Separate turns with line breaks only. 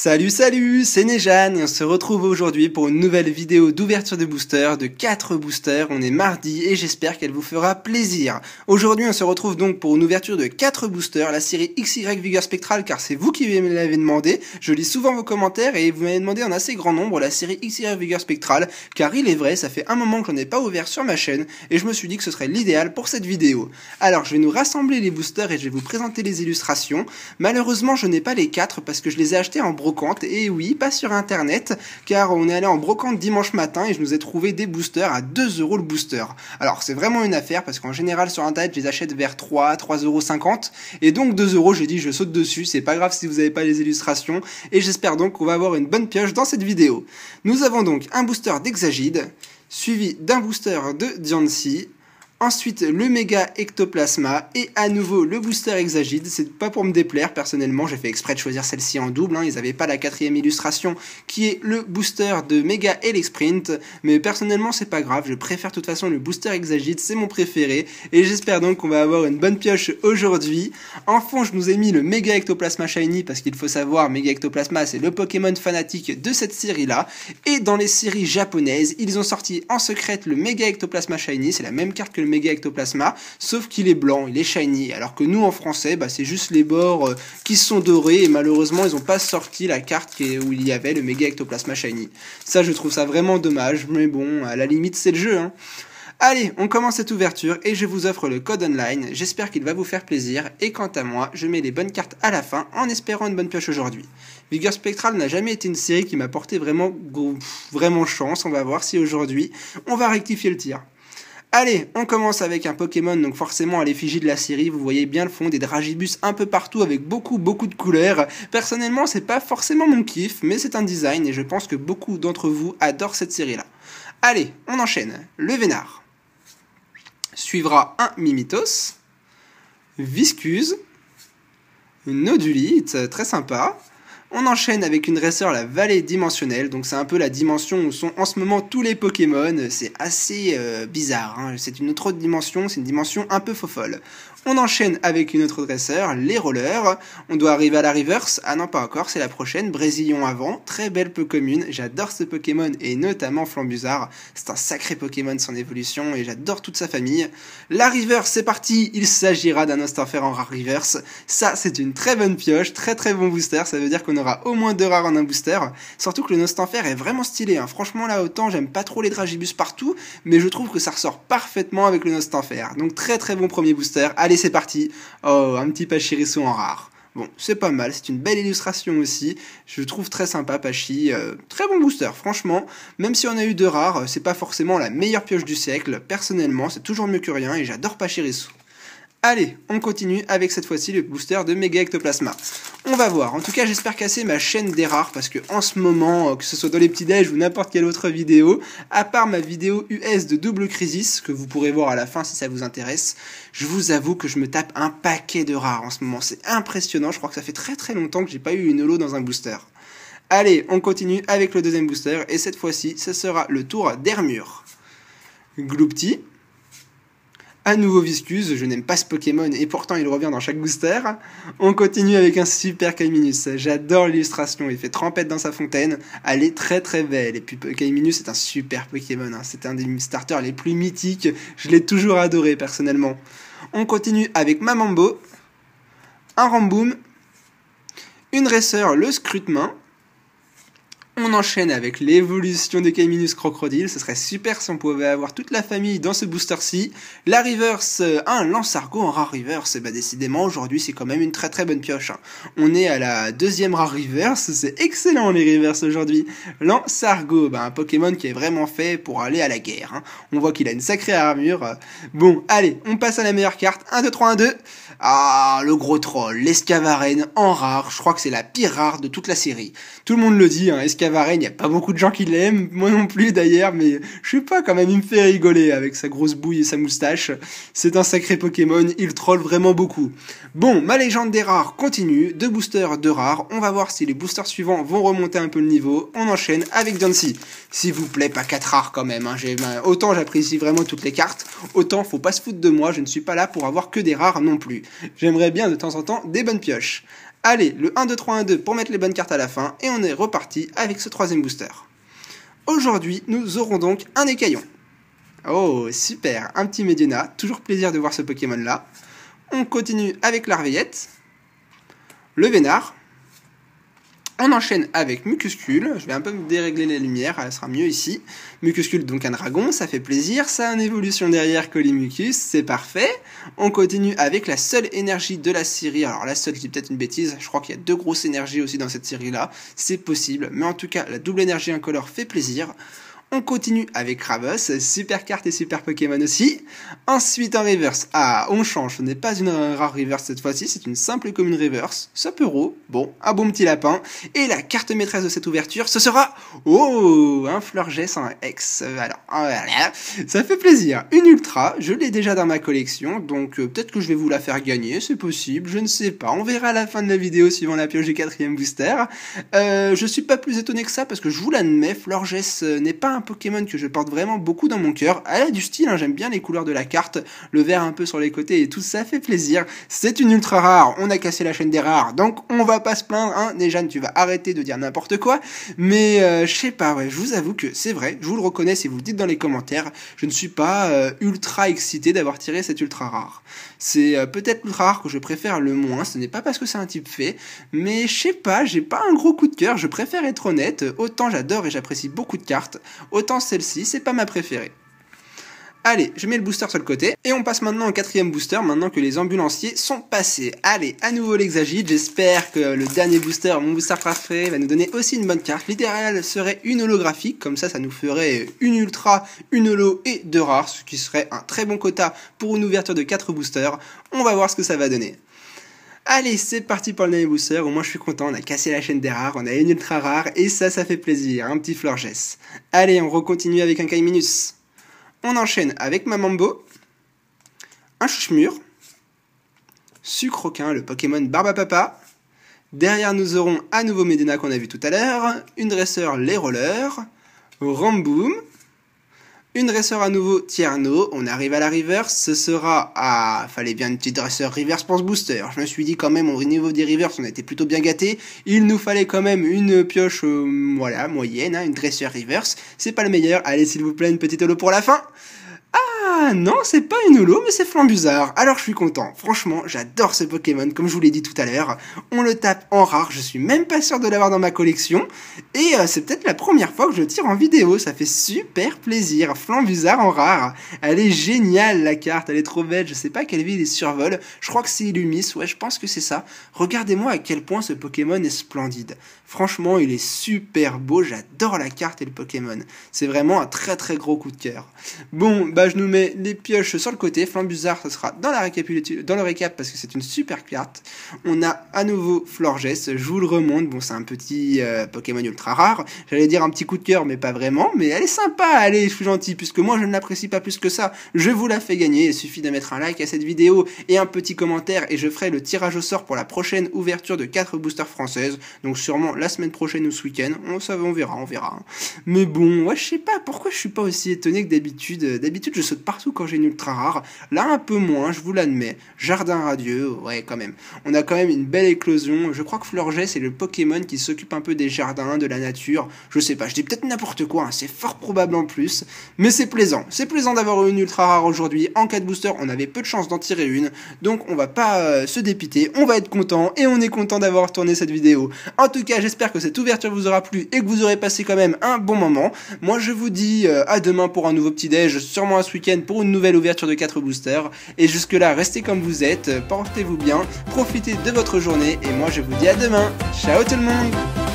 Salut, c'est Nejan et on se retrouve aujourd'hui pour une nouvelle vidéo d'ouverture de boosters, de 4 boosters. On est mardi et j'espère qu'elle vous fera plaisir. Aujourd'hui on se retrouve donc pour une ouverture de 4 boosters, la série XY Vigueur Spectrale car c'est vous qui me l'avez demandé. Je lis souvent vos commentaires et vous m'avez demandé en assez grand nombre la série XY Vigueur Spectrale car il est vrai, ça fait un moment que j'en ai pas ouvert sur ma chaîne et je me suis dit que ce serait l'idéal pour cette vidéo. Alors je vais nous rassembler les boosters et je vais vous présenter les illustrations. Malheureusement je n'ai pas les 4 parce que je les ai achetés en brocante, et oui, pas sur internet, car on est allé en brocante dimanche matin et je nous ai trouvé des boosters à 2 € le booster. Alors c'est vraiment une affaire parce qu'en général sur internet je les achète vers 3,50 €, et donc 2 €, j'ai dit je saute dessus, c'est pas grave si vous n'avez pas les illustrations, et j'espère donc qu'on va avoir une bonne pioche dans cette vidéo. Nous avons donc un booster d'Exagide, suivi d'un booster de Diancie, ensuite le méga ectoplasma et à nouveau le booster Exagide. C'est pas pour me déplaire, personnellement j'ai fait exprès de choisir celle-ci en double, ils n'avaient pas la 4ème illustration qui est le booster de méga Elexprint, mais personnellement c'est pas grave, je préfère de toute façon le booster Exagide, c'est mon préféré et j'espère donc qu'on va avoir une bonne pioche aujourd'hui. En fond je nous ai mis le méga ectoplasma shiny parce qu'il faut savoir, méga ectoplasma c'est le Pokémon fanatique de cette série là, et dans les séries japonaises ils ont sorti en secret le méga ectoplasma shiny, c'est la même carte que le méga ectoplasma, sauf qu'il est blanc, il est shiny, alors que nous en français, c'est juste les bords qui sont dorés, et malheureusement ils n'ont pas sorti la carte où il y avait le méga ectoplasma shiny. Ça je trouve ça vraiment dommage, mais bon, à la limite c'est le jeu, hein. Allez, on commence cette ouverture et je vous offre le code online, j'espère qu'il va vous faire plaisir, et quant à moi, je mets les bonnes cartes à la fin en espérant une bonne pioche aujourd'hui. Vigueur Spectrale n'a jamais été une série qui m'a porté vraiment chance, on va voir si aujourd'hui on va rectifier le tir. Allez, on commence avec un Pokémon, donc forcément à l'effigie de la série, vous voyez bien le fond, des Dragibus un peu partout avec beaucoup de couleurs. Personnellement, c'est pas forcément mon kiff, mais c'est un design et je pense que beaucoup d'entre vous adorent cette série-là. Allez, on enchaîne. Le Vénard. Suivra un Mimitos, Viscuse, une Nodulite, très sympa. On enchaîne avec une dresseur, la vallée dimensionnelle, donc c'est un peu la dimension où sont en ce moment tous les Pokémon, c'est assez bizarre, hein. C'est une autre dimension, c'est une dimension un peu fofolle. On enchaîne avec une autre dresseur, les rollers, on doit arriver à la reverse, ah non pas encore, c'est la prochaine, Brésillon avant, très belle peu commune, j'adore ce Pokémon et notamment Flambuzard, c'est un sacré Pokémon son évolution et j'adore toute sa famille. La reverse c'est parti, il s'agira d'un Nostalfer en rare reverse, ça c'est une très bonne pioche, très bon booster, ça veut dire qu'on aura au moins 2 rares en un booster, surtout que le Nostalfer est vraiment stylé, hein. Franchement là autant j'aime pas trop les Dragibus partout, mais je trouve que ça ressort parfaitement avec le Nostalfer, donc très bon premier booster. Allez c'est parti, oh un petit Pachirisu en rare, bon c'est pas mal, c'est une belle illustration aussi, je trouve très sympa Pachi, très bon booster franchement, même si on a eu 2 rares, c'est pas forcément la meilleure pioche du siècle, personnellement c'est toujours mieux que rien et j'adore Pachirisu. Allez, on continue avec cette fois-ci le booster de Méga Ectoplasma. On va voir, en tout cas j'espère casser ma chaîne des rares parce que en ce moment, que ce soit dans les petits déj ou n'importe quelle autre vidéo, à part ma vidéo US de Double Crisis, que vous pourrez voir à la fin si ça vous intéresse, je vous avoue que je me tape un paquet de rares en ce moment, c'est impressionnant, je crois que ça fait très longtemps que j'ai pas eu une holo dans un booster. Allez, on continue avec le deuxième booster et cette fois-ci, ce sera le tour d'Hermure. Gloupti. À nouveau Viscuse, je n'aime pas ce Pokémon et pourtant il revient dans chaque booster. On continue avec un super Kaiminus, j'adore l'illustration, il fait trempette dans sa fontaine, elle est très belle. Et puis Kaiminus est un super Pokémon, hein. C'est un des starters les plus mythiques, je l'ai toujours adoré personnellement. On continue avec Mamambo, un Ramboom, une dresseur, le Scrutemain. On enchaîne avec l'évolution des Kaiminus Crocodile, ce serait super si on pouvait avoir toute la famille dans ce booster-ci. La reverse, un Lansargo en rare reverse, et décidément aujourd'hui c'est quand même une très bonne pioche, hein. On est à la 2ème rare reverse, c'est excellent les reverses aujourd'hui. Lansargo, un Pokémon qui est vraiment fait pour aller à la guerre, hein. On voit qu'il a une sacrée armure. Bon, allez, on passe à la meilleure carte, 1, 2, 3, 1, 2. Ah, le gros troll, l'Escavarène en rare, je crois que c'est la pire rare de toute la série. Tout le monde le dit, hein, Escavarène, il n'y a pas beaucoup de gens qui l'aiment, moi non plus d'ailleurs, mais je sais pas, quand même il me fait rigoler avec sa grosse bouille et sa moustache. C'est un sacré Pokémon, il troll vraiment beaucoup. Bon, ma légende des rares continue, 2 boosters, 2 rares, on va voir si les boosters suivants vont remonter un peu le niveau, on enchaîne avec Diancie. S'il vous plaît, pas 4 rares quand même, hein. Autant j'apprécie vraiment toutes les cartes, autant faut pas se foutre de moi, je ne suis pas là pour avoir que des rares non plus. J'aimerais bien de temps en temps des bonnes pioches. Allez, le 1, 2, 3, 1, 2 pour mettre les bonnes cartes à la fin, et on est reparti avec ce troisième booster. Aujourd'hui, nous aurons donc un écaillon. Oh, super, un petit Medina, toujours plaisir de voir ce Pokémon-là. On continue avec l'Arveillette, le Vénard. On enchaîne avec Mucuscule, je vais un peu dérégler les lumières, elle sera mieux ici. Mucuscule, donc un dragon, ça fait plaisir, ça a une évolution derrière Colimucus, c'est parfait. On continue avec la seule énergie de la série, alors la seule, je dis peut-être une bêtise, je crois qu'il y a 2 grosses énergies aussi dans cette série-là, c'est possible, mais en tout cas, la double énergie incolore fait plaisir. On continue avec Kravos, super carte et super Pokémon aussi. Ensuite en reverse, on change, ce n'est pas une rare reverse cette fois-ci, c'est une simple commune reverse, Sapero, bon, un bon petit lapin. Et la carte maîtresse de cette ouverture, ce sera, un Florges en X. Alors, voilà, ça fait plaisir. Une ultra, je l'ai déjà dans ma collection, donc peut-être que je vais vous la faire gagner, c'est possible, je ne sais pas. On verra à la fin de la vidéo suivant la pioche du 4e booster. Je suis pas plus étonné que ça parce que je vous l'admets, Florges n'est pas un Pokémon que je porte vraiment beaucoup dans mon cœur. Elle a du style, j'aime bien les couleurs de la carte, le vert un peu sur les côtés et tout, ça fait plaisir. C'est une ultra rare, on a cassé la chaîne des rares, donc on va pas se plaindre, hein. Nejane, tu vas arrêter de dire n'importe quoi, mais je sais pas, ouais, je vous avoue que c'est vrai, je vous le reconnais si vous le dites dans les commentaires, je ne suis pas ultra excité d'avoir tiré cette ultra rare. C'est peut-être l'ultra rare que je préfère le moins, ce n'est pas parce que c'est un type fait, mais je sais pas, j'ai pas un gros coup de cœur, je préfère être honnête, autant j'adore et j'apprécie beaucoup de cartes, autant celle-ci, c'est pas ma préférée. Allez, je mets le booster sur le côté, et on passe maintenant au 4e booster, maintenant que les ambulanciers sont passés. Allez, à nouveau l'Exagite, j'espère que le dernier booster, mon booster préféré, va nous donner aussi une bonne carte. L'idéal serait une holographique, comme ça nous ferait une ultra, une holo et 2 rares, ce qui serait un très bon quota pour une ouverture de 4 boosters. On va voir ce que ça va donner. Allez, c'est parti pour le dernier booster, au moins je suis content, on a cassé la chaîne des rares, on a une ultra rare, et ça fait plaisir, un petit Florges. Allez, on recontinue avec un Kaiminus. On enchaîne avec Mamambo, un Chuchmur, Sucroquin, le Pokémon Barbapapa. Derrière nous aurons à nouveau Medina qu'on a vu tout à l'heure, une dresseur Les Rollers, Ramboom, une dresseur à nouveau Tierno, on arrive à la reverse, ce sera fallait bien une petite dresseur reverse pour ce booster. Je me suis dit quand même au niveau des reverse on a été plutôt bien gâtés, il nous fallait quand même une pioche moyenne, une dresseur reverse, c'est pas le meilleur, allez s'il vous plaît une petite holo pour la fin. Ah non, c'est pas une holo, mais c'est Flambuzard. Alors je suis content. Franchement, j'adore ce Pokémon, comme je vous l'ai dit tout à l'heure. On le tape en rare, je suis même pas sûr de l'avoir dans ma collection. Et c'est peut-être la première fois que je le tire en vidéo, ça fait super plaisir. Flambuzard en rare. Elle est géniale la carte, elle est trop belle, je sais pas quelle ville il survole. Je crois que c'est Illumis, ouais je pense que c'est ça. Regardez-moi à quel point ce Pokémon est splendide. Franchement, il est super beau, j'adore la carte et le Pokémon. C'est vraiment un très très gros coup de cœur. Bon, je nous mets les pioches sur le côté. Flambuzard, ce sera dans le récap parce que c'est une super carte. On a à nouveau Florges, je vous le remonte. Bon, c'est un petit Pokémon ultra rare. J'allais dire un petit coup de cœur, mais pas vraiment. Mais elle est sympa, allez, je suis gentil. Puisque moi, je ne l'apprécie pas plus que ça, je vous la fais gagner. Il suffit de mettre un like à cette vidéo et un petit commentaire. Et je ferai le tirage au sort pour la prochaine ouverture de 4 boosters françaises. Donc sûrement la semaine prochaine ou ce week-end. On verra. Mais bon, ouais, je sais pas pourquoi je suis pas aussi étonné que d'habitude. D'habitude, je saute partout quand j'ai une ultra rare. Là, un peu moins, je vous l'admets. Jardin radieux, ouais, quand même. On a quand même une belle éclosion. Je crois que Florges, c'est le Pokémon qui s'occupe un peu des jardins, de la nature. Je sais pas, je dis peut-être n'importe quoi, c'est fort probable en plus. Mais c'est plaisant. C'est plaisant d'avoir une ultra rare aujourd'hui. En 4 boosters, on avait peu de chance d'en tirer une. Donc, on va pas se dépiter. On va être content. Et on est content d'avoir tourné cette vidéo. En tout cas, j'espère que cette ouverture vous aura plu et que vous aurez passé quand même un bon moment. Moi, je vous dis à demain pour un nouveau petit déj, sûrement à ce week-end pour une nouvelle ouverture de 4 boosters. Et jusque là, restez comme vous êtes, portez-vous bien, profitez de votre journée et moi je vous dis à demain. Ciao tout le monde!